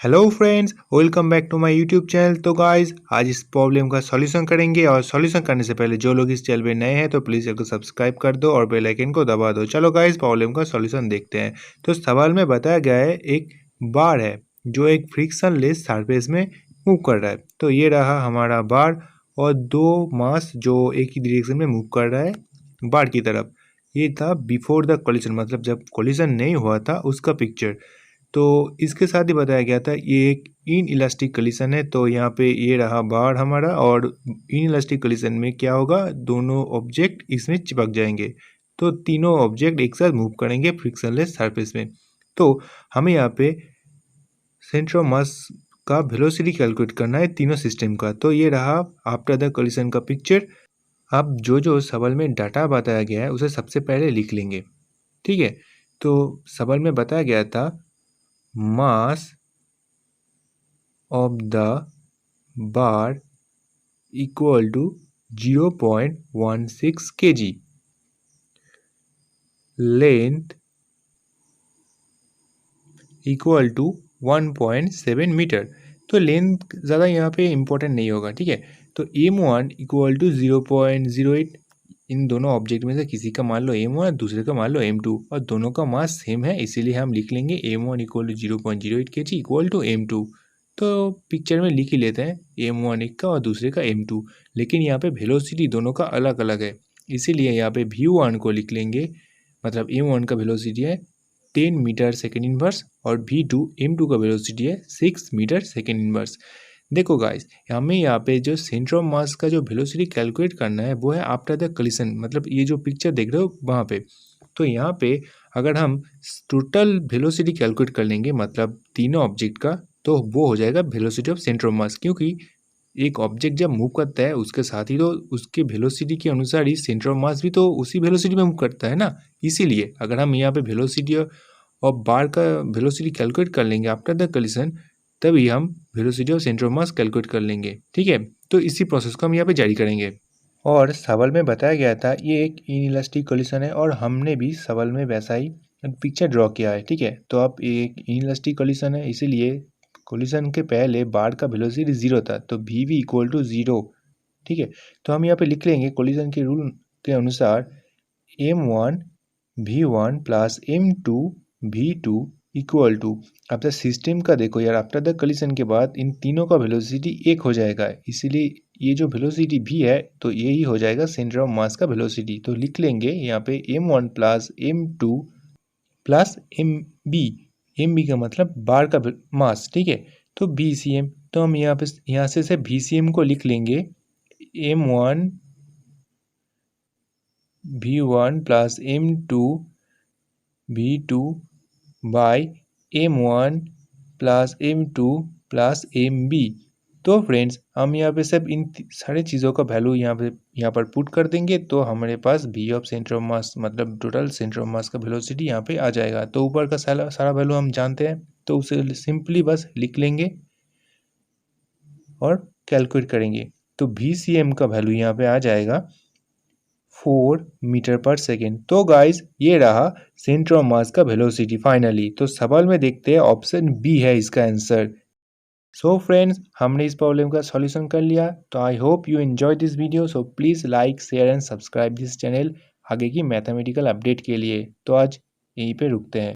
Hello friends, welcome back to my YouTube channel. तो guys आज इस प्रॉब्लम का सॉल्यूशन करेंगे और सॉल्यूशन करने से पहले जो लोग इस चैनल पे नए हैं तो प्लीज़ इसको सब्सक्राइब कर दो और बेल आइकन को दबा दो। चलो गाइस प्रॉब्लम का सॉल्यूशन देखते हैं। तो सवाल में बताया गया है एक बार है जो एक फ्रिक्शनलेस सरफेस में मूव कर रहा है। तो ये रहा हमारा बार और दो मास जो एक ही डायरेक्शन में मूव कर रहा है बार की तरफ। ये था बिफोर द कोलिजन, मतलब जब कोलिजन नहीं हुआ था उसका पिक्चर। तो इसके साथ ही बताया गया था ये एक इन इलास्टिक कलीसन है। तो यहाँ पे ये रहा बार हमारा और इन इलास्टिक कलीसन में क्या होगा, दोनों ऑब्जेक्ट इसमें चिपक जाएंगे। तो तीनों ऑब्जेक्ट एक साथ मूव करेंगे फ्रिक्शनलेस सरफेस में। तो हमें यहाँ पे सेंटर ऑफ मास का वेलोसिटी कैलकुलेट करना है तीनों सिस्टम का। तो ये रहा आफ्टर द कलीसन का पिक्चर। अब जो जो सवाल में डाटा बताया गया है उसे सबसे पहले लिख लेंगे, ठीक है। तो सवाल में बताया गया था mass of the bar equal to 0.16 kg, length equal to 1.7 मीटर। तो लेंथ ज़्यादा यहाँ पे इम्पोर्टेंट नहीं होगा, ठीक है। तो m1 इक्वल टू 0.08, इन दोनों ऑब्जेक्ट में से किसी का मान लो m1 और दूसरे का मान लो m2 और दोनों का मास सेम है, इसीलिए हम लिख लेंगे m1 equal to 0.08 kg equal to m2। तो पिक्चर में लिख ही लेते हैं m1 एक का और दूसरे का m2, लेकिन यहाँ पे वेलोसिटी दोनों का अलग अलग है, इसीलिए यहाँ पे v1 को लिख लेंगे। मतलब m1 का वेलोसिटी है 10 मीटर सेकेंड इनवर्स और v2 m2 का वेलोसिटी है 6 मीटर सेकेंड इनवर्स। देखो गाइस, हमें यहाँ पे जो सेंटर ऑफ मास का जो वेलोसिटी कैलकुलेट करना है वो है आफ्टर द कलिशन, मतलब ये जो पिक्चर देख रहे हो वहाँ पे। तो यहाँ पे अगर हम टोटल वेलोसिटी कैलकुलेट कर लेंगे, मतलब तीनों ऑब्जेक्ट का, तो वो हो जाएगा velocity of centre of mass. क्योंकि एक ऑब्जेक्ट जब मूव करता है उसके साथ ही तो उसके वेलोसिटी के अनुसार ही सेंटर ऑफ मास भी तो उसी वेलोसिटी में मूव करता है ना। इसीलिए अगर हम यहाँ पे वेलोसिटी और बार का वेलोसिटी कैलकुलेट कर लेंगे आफ्टर द कलिशन, तभी हम velocity of centre of mass calculate कर लेंगे, ठीक है। तो इसी प्रोसेस को हम यहाँ पे जारी करेंगे। और सवाल में बताया गया था ये एक इनइलास्टिक कॉलिशन है और हमने भी सवाल में वैसा ही पिक्चर ड्रॉ किया है, ठीक है। तो अब एक इनइलास्टिक कॉलिशन है, इसीलिए कॉलिशन के पहले बार का वेलोसिटी 0 था, तो वी वी इक्वल टू 0, ठीक है। तो हम यहाँ पे लिख लेंगे कॉलिशन के रूल के अनुसार m1 v1 plus m2 v2 equal to. अब द सिस्टम का देखो यार, आफ्टर द कलिशन के बाद इन तीनों का वेलोसिटी एक हो जाएगा, इसीलिए ये जो वेलोसिटी v है तो यही हो जाएगा सेंटर ऑफ मास का वेलोसिटी। तो लिख लेंगे यहाँ पे m1 plus m2 plus mb का मतलब बार का मास, ठीक है। तो bcm, तो हम यहाँ से सिर्फ vcm को लिख लेंगे m1 v1 plus m2 v2 by m1 plus m2 plus mb। तो फ्रेंड्स हम यहाँ पे सब इन सारी चीज़ों का वैल्यू यहाँ पर पुट कर देंगे, तो हमारे पास v of centre of mass मतलब टोटल सेंटर ऑफ मास का वेलोसिटी यहाँ पे आ जाएगा। तो ऊपर का सारा वैल्यू हम जानते हैं, तो उसे सिंपली बस लिख लेंगे और कैलकुलेट करेंगे। तो vcm का वैल्यू यहाँ पे आ जाएगा 4 मीटर पर सेकेंड। तो गाइस ये रहा सेंटर ऑफ मास का वेलोसिटी फाइनली। तो सवाल में देखते हैं ऑप्शन बी है इसका आंसर। सो फ्रेंड्स हमने इस प्रॉब्लम का सॉल्यूशन कर लिया। तो I hope you enjoy this video. So please like share and subscribe this channel आगे की मैथमेटिकल अपडेट के लिए। तो आज यहीं पे रुकते हैं।